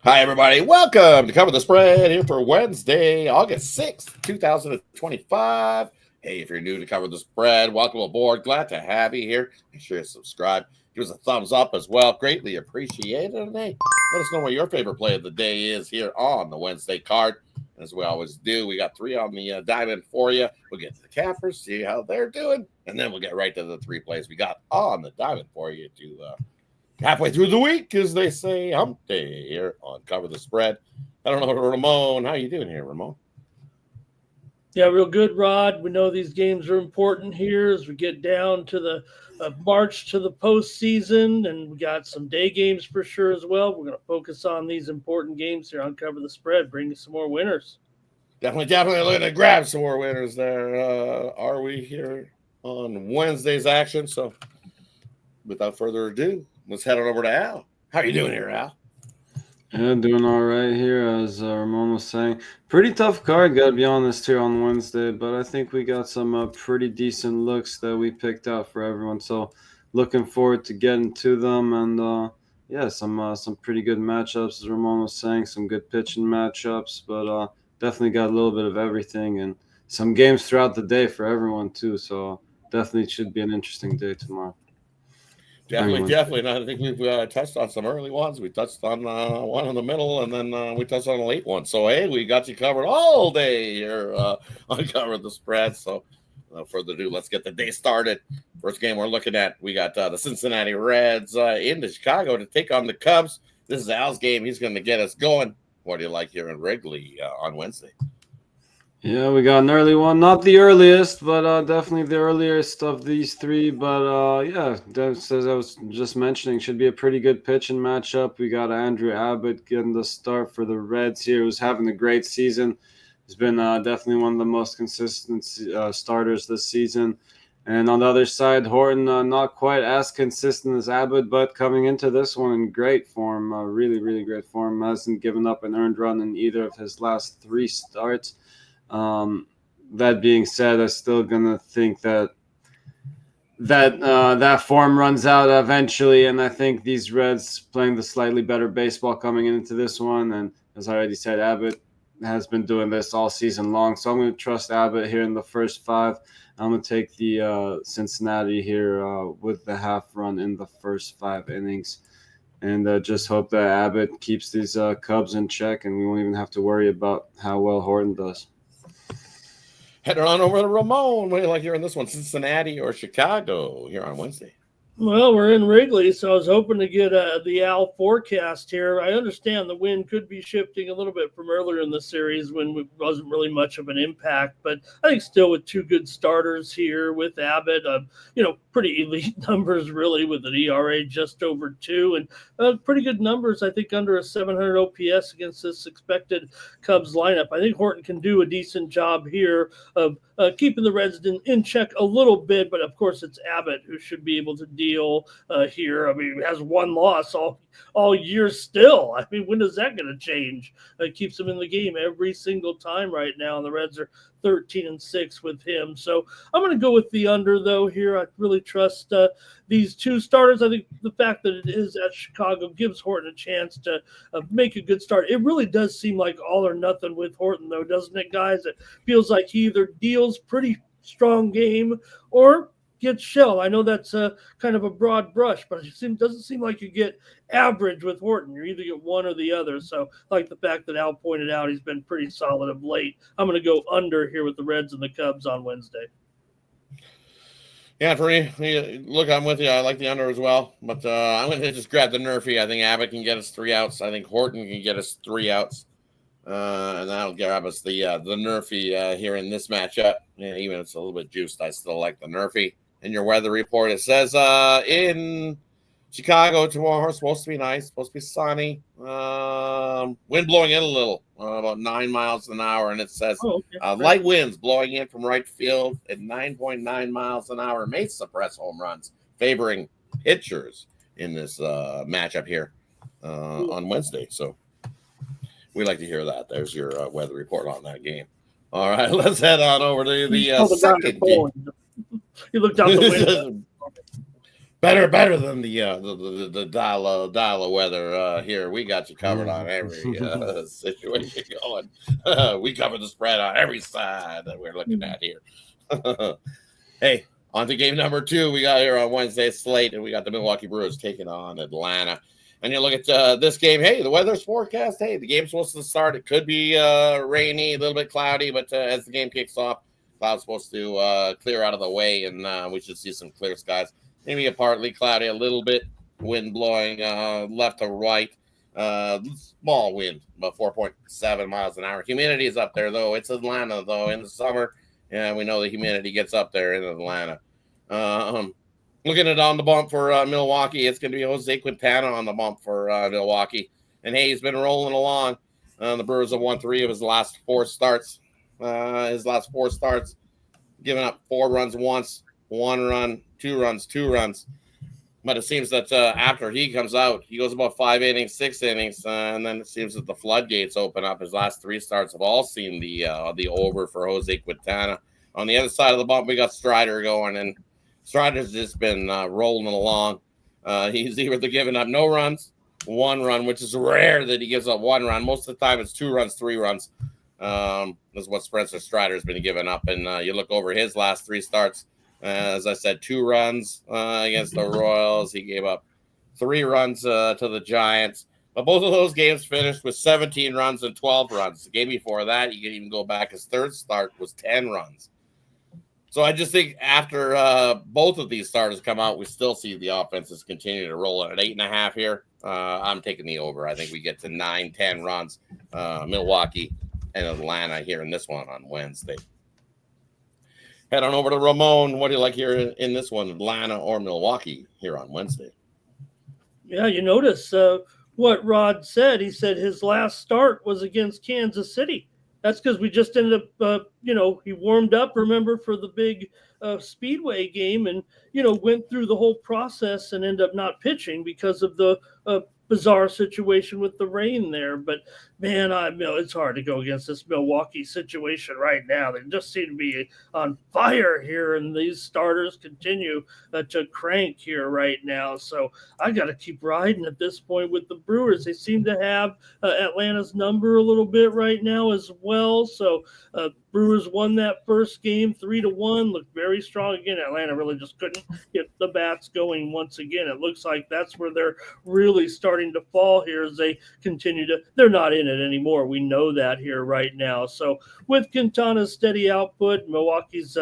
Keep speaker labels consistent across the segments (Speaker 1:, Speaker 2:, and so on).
Speaker 1: Hi, everybody. Welcome to Cover the Spread here for Wednesday, August 6th, 2025. Hey, if you're new to Cover the Spread, welcome aboard. Glad to have you here. Make sure you subscribe. Give us a thumbs up as well. Greatly appreciated. And hey, let us know what your favorite play of the day is here on the Wednesday card. As we always do, we got three on the diamond for you. We'll get to the cappers, see how they're doing, and then we'll get right to the three plays we got on the diamond for you to halfway through the week, as they say, hump day here on Cover the Spread. I don't know, Ramon. How you doing here, Ramon?
Speaker 2: Yeah, real good, Rod. We know these games are important here as we get down to the March to the postseason, and we got some day games for sure as well. We're going to focus on these important games here on Cover the Spread, bring you some more winners.
Speaker 1: Definitely looking to grab some more winners there. Are we here on Wednesday's action? So, without further ado, let's head on over to Al. How are you doing here, Al?
Speaker 3: Yeah, doing all right here, as Ramon was saying. Pretty tough card, gotta be honest, here on Wednesday, but I think we got some pretty decent looks that we picked out for everyone. So, looking forward to getting to them, and yeah, some pretty good matchups, as Ramon was saying, some good pitching matchups, but definitely got a little bit of everything, and some games throughout the day for everyone too. So, definitely should be an interesting day tomorrow.
Speaker 1: Definitely. And I think we've touched on some early ones. We touched on one in the middle, and then we touched on a late one. So, hey, we got you covered all day here on Cover the Spread. So, without further ado, let's get the day started. First game we're looking at, we got the Cincinnati Reds into Chicago to take on the Cubs. This is Al's game. He's going to get us going. What do you like here in Wrigley on Wednesday?
Speaker 3: Yeah, we got an early one. Not the earliest, but definitely the earliest of these three. But yeah, as I was just mentioning, should be a pretty good pitching matchup. We got Andrew Abbott getting the start for the Reds here, who's having a great season. He's been definitely one of the most consistent starters this season. And on the other side, Horton, not quite as consistent as Abbott, but coming into this one in great form, really, really great form. Hasn't given up an earned run in either of his last three starts. That being said, I'm still gonna think that form runs out eventually, and I think these Reds playing the slightly better baseball coming into this one. And as I already said, Abbott has been doing this all season long, so I'm going to trust Abbott here in the first five. I'm going to take the Cincinnati here with the half run in the first 5 innings. And just hope that Abbott keeps these Cubs in check, and we won't even have to worry about how well Horton does.
Speaker 1: Heading on over to Ramon. What do you like here in this one? Cincinnati or Chicago here on Wednesday?
Speaker 2: Well, we're in Wrigley, so I was hoping to get the Al forecast here. I understand the wind could be shifting a little bit from earlier in the series when it wasn't really much of an impact, but I think still with two good starters here with Abbott, pretty elite numbers really with an ERA just over 2 and pretty good numbers, I think, under a 700 OPS against this expected Cubs lineup. I think Horton can do a decent job here of keeping the Reds in check a little bit, but of course it's Abbott who should be able to deal here. I mean, he has one loss all year still. I mean, when is that going to change? It keeps him in the game every single time right now, and the Reds are 13-6 with him. So I'm going to go with the under, though, here. I really trust these two starters. I think the fact that it is at Chicago gives Horton a chance to make a good start. It really does seem like all or nothing with Horton, though, doesn't it, guys? It feels like he either deals pretty strong game or gets shelled. I know that's kind of a broad brush, but it doesn't seem like you get average with Horton. You either get one or the other. So I like the fact that Al pointed out he's been pretty solid of late. I'm going to go under here with the Reds and the Cubs on Wednesday.
Speaker 1: Yeah, for me, look, I'm with you. I like the under as well, but I'm going to just grab the Nerfy. I think Abbott can get us 3 outs. I think Horton can get us 3 outs. And that'll grab us the Nerfy here in this matchup. Yeah, even if it's a little bit juiced, I still like the Nerfy. In your weather report, it says in Chicago tomorrow, supposed to be nice, supposed to be sunny. Wind blowing in a little, about 9 miles an hour, and it says light winds blowing in from right field at 9.9 miles an hour may suppress home runs, favoring pitchers in this matchup here on Wednesday. So we like to hear that. There's your weather report on that game. All right, let's head on over to the second game.
Speaker 2: He looked out the window.
Speaker 1: better than the dial of weather here. We got you covered on every situation going. We cover the spread on every side that we're looking at here. Hey, on to game number 2. We got here on Wednesday's slate, and we got the Milwaukee Brewers taking on Atlanta. And you look at this game. Hey, the weather's forecast. Hey, the game's supposed to start. It could be rainy, a little bit cloudy, but as the game kicks off, clouds supposed to clear out of the way, and we should see some clear skies. Maybe a partly cloudy, a little bit wind blowing left to right. Small wind, about 4.7 miles an hour. Humidity is up there, though. It's Atlanta, though, in the summer. Yeah, we know the humidity gets up there in Atlanta. Looking at on the bump for Milwaukee, it's going to be Jose Quintana on the bump for Milwaukee. And, hey, he's been rolling along. The Brewers have won 3 of his last 4 starts. Giving up 4 runs once, 1 run, 2 runs, 2 runs. But it seems that after he comes out, he goes about 5 innings, 6 innings, and then it seems that the floodgates open up. His last 3 starts have all seen the over for Jose Quintana. On the other side of the bump, we got Strider going, and Strider's just been rolling along. He's either giving up no runs, 1 run, which is rare that he gives up 1 run. Most of the time, it's 2 runs, 3 runs. That's what Spencer Strider's been giving up. And you look over his last 3 starts. As I said, 2 runs against the Royals. He gave up 3 runs to the Giants. But both of those games finished with 17 runs and 12 runs. The game before that, you can even go back. His 3rd start was 10 runs. So I just think after both of these starters come out, we still see the offenses continue to roll at 8.5 here. I'm taking the over. I think we get to 9, 10 runs. Milwaukee and Atlanta here in this one on Wednesday. Head on over to Ramon. What do you like here in this one, Atlanta or Milwaukee here on Wednesday?
Speaker 2: Yeah, you notice what Rodd said. He said his last start was against Kansas City. That's because we just ended up, he warmed up, remember, for the big Speedway game and, went through the whole process and ended up not pitching because of the bizarre situation with the rain there. But, man, it's hard to go against this Milwaukee situation right now. They just seem to be on fire here, and these starters continue to crank here right now. So I got to keep riding at this point with the Brewers. They seem to have Atlanta's number a little bit right now as well. So Brewers won that first game 3-1, looked very strong again. Atlanta really just couldn't get the bats going once again. It looks like that's where they're really starting to fall here as they continue to. They're not in it anymore. We know that here right now. So with Quintana's steady output, Milwaukee's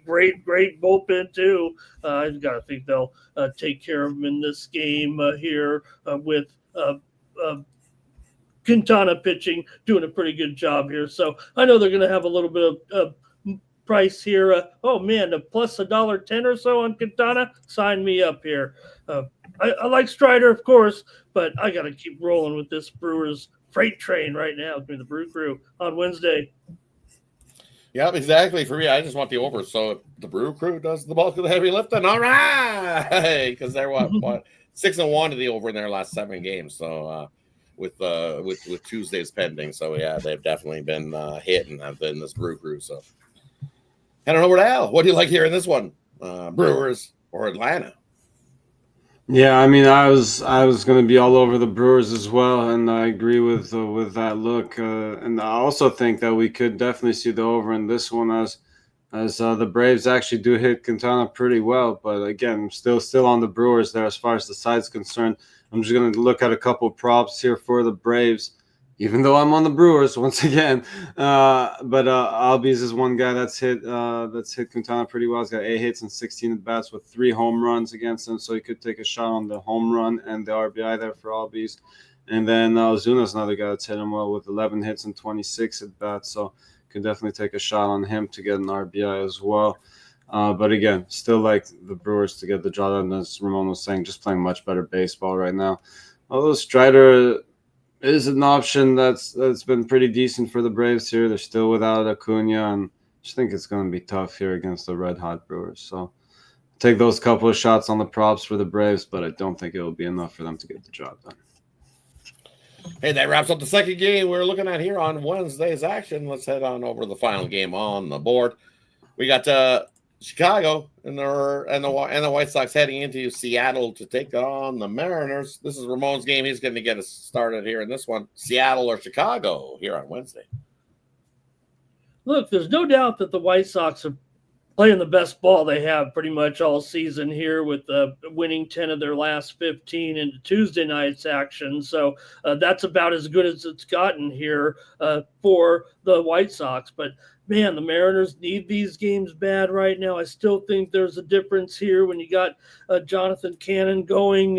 Speaker 2: great bullpen too. I've got to think they'll take care of him in this game here with Quintana pitching, doing a pretty good job here. So I know they're going to have a little bit of price here. A plus $1.10 or so on Quintana. Sign me up here. I like Strider, of course, but I got to keep rolling with this Brewers freight train right now between the Brew Crew on Wednesday.
Speaker 1: Yep, exactly. For me, I just want the over. So the Brew Crew does the bulk of the heavy lifting. All right, because they're what 6-1 to the over in their last 7 games. So with Tuesday's pending. So yeah, they've definitely been hitting in this Brew Crew. So I don't know where to Al. What do you like here in this one, Brewers or Atlanta?
Speaker 3: Yeah, I mean, I was going to be all over the Brewers as well, and I agree with that look. And I also think that we could definitely see the over in this one as the Braves actually do hit Quintana pretty well. But again, still on the Brewers there as far as the side's concerned. I'm just going to look at a couple props here for the Braves, even though I'm on the Brewers once again. But Albies is one guy that's hit Quintana pretty well. He's got 8 hits and 16 at bats with 3 home runs against him, so he could take a shot on the home run and the RBI there for Albies. And then Ozuna's another guy that's hit him well with 11 hits and 26 at bats, so could definitely take a shot on him to get an RBI as well. But again, still like the Brewers to get the job done. As Ramon was saying, just playing much better baseball right now. Although Strider is an option that's been pretty decent for the Braves here. They're still without Acuna, and I just think it's going to be tough here against the red-hot Brewers. So take those couple of shots on the props for the Braves, but I don't think it will be enough for them to get the job done.
Speaker 1: Hey, that wraps up the second game we're looking at here on Wednesday's action. Let's head on over to the final game on the board. We got Chicago and the White Sox heading into Seattle to take on the Mariners. This is Ramon's game. He's going to get us started here in this one. Seattle or Chicago here on Wednesday.
Speaker 2: Look, there's no doubt that the White Sox are playing the best ball they have pretty much all season here, with winning 10 of their last 15 into Tuesday night's action. So that's about as good as it's gotten here for the White Sox. But man, the Mariners need these games bad right now. I still think there's a difference here when you got Jonathan Cannon going.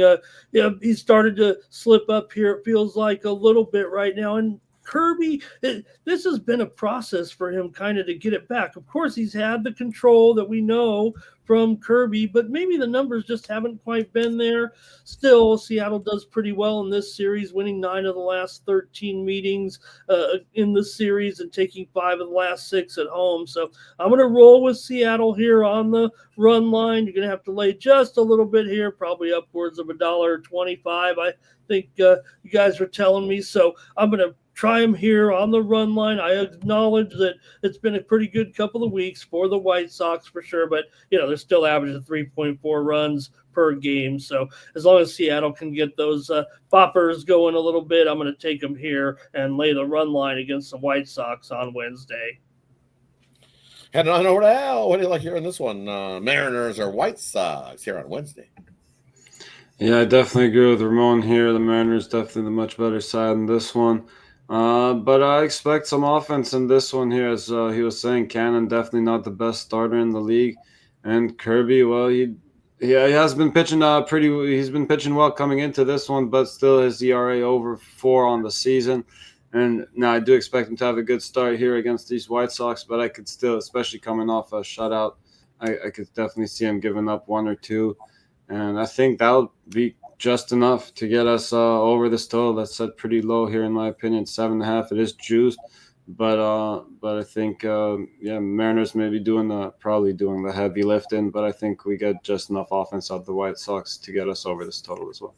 Speaker 2: He started to slip up here, it feels like, a little bit right now. And Kirby, this has been a process for him kind of to get it back. Of course, he's had the control that we know from Kirby, but maybe the numbers just haven't quite been there. Still, Seattle does pretty well in this series, winning 9 of the last 13 meetings in the series and taking 5 of the last 6 at home. So I'm going to roll with Seattle here on the run line. You're going to have to lay just a little bit here, probably upwards of $1.25. I think you guys are telling me. So I'm going to try him here on the run line. I acknowledge that it's been a pretty good couple of weeks for the White Sox for sure, but they're still averaging 3.4 runs per game. So as long as Seattle can get those boppers going a little bit, I'm going to take them here and lay the run line against the White Sox on Wednesday.
Speaker 1: Heading on over to Al. What do you like here in this one? Mariners or White Sox here on Wednesday?
Speaker 3: Yeah, I definitely agree with Ramon here. The Mariners definitely the much better side in this one. But I expect some offense in this one here, as he was saying. Cannon definitely not the best starter in the league, and Kirby, well, he has been pitching he's been pitching well coming into this one, but still his ERA over 4 on the season. And now I do expect him to have a good start here against these White Sox, but I could still, especially coming off a shutout, I could definitely see him giving up 1 or 2, and I think that'll be just enough to get us over this total that's set pretty low here, in my opinion, 7.5. It is juiced, but I think Mariners may be probably doing the heavy lifting, but I think we get just enough offense out of the White Sox to get us over this total as well.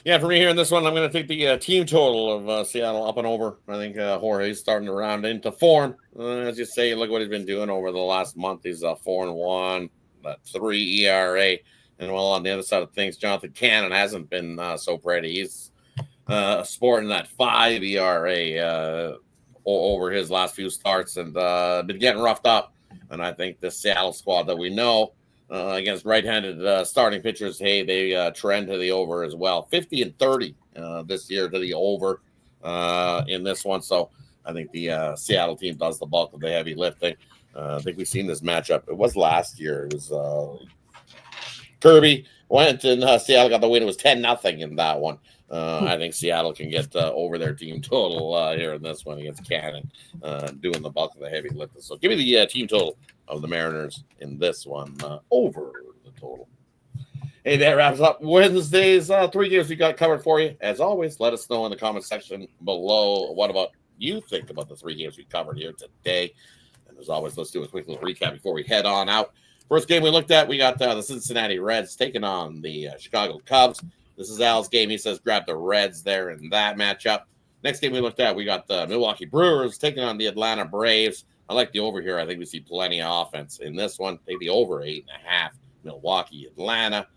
Speaker 1: Yeah, for me here in this one, I'm going to take the team total of Seattle up and over. I think Jorge's starting to round into form. As you say, look what he's been doing over the last month. He's 4-1, 3 ERA. And well, on the other side of things, Jonathan Cannon hasn't been so pretty. He's sporting that 5 ERA over his last few starts and been getting roughed up. And I think the Seattle squad that we know against right-handed starting pitchers, they trend to the over as well. 50-30 this year to the over in this one. So I think the Seattle team does the bulk of the heavy lifting. I think we've seen this matchup. It was last year. It was Kirby went and Seattle got the win. It was 10-0 in that one. I think Seattle can get over their team total here in this one against Cannon, doing the bulk of the heavy lifting. So give me the team total of the Mariners in this one over the total. Hey, that wraps up Wednesday's 3 games we got covered for you. As always, let us know in the comment section below what about you think about the 3 games we covered here today. And as always, let's do a quick little recap before we head on out. First game we looked at, we got the Cincinnati Reds taking on the Chicago Cubs. This is Al's game. He says grab the Reds there in that matchup. Next game we looked at, we got the Milwaukee Brewers taking on the Atlanta Braves. I like the over here. I think we see plenty of offense in this one. Take the over 8.5. Milwaukee, Atlanta.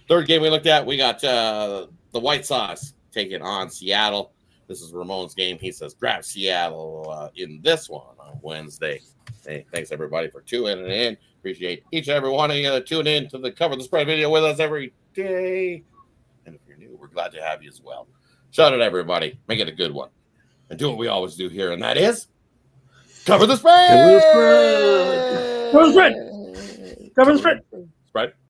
Speaker 1: Third game we looked at, we got the White Sox taking on Seattle. This is Ramon's game. He says grab Seattle in this one on Wednesday. Hey, thanks everybody for tuning in. Appreciate each and every one of you that tune in to the Cover the Spread video with us every day. And if you're new, we're glad to have you as well. Shout out everybody. Make it a good one. And do what we always do here, and that is cover the spread.
Speaker 2: Cover the spread. Cover the spread.
Speaker 1: Spread.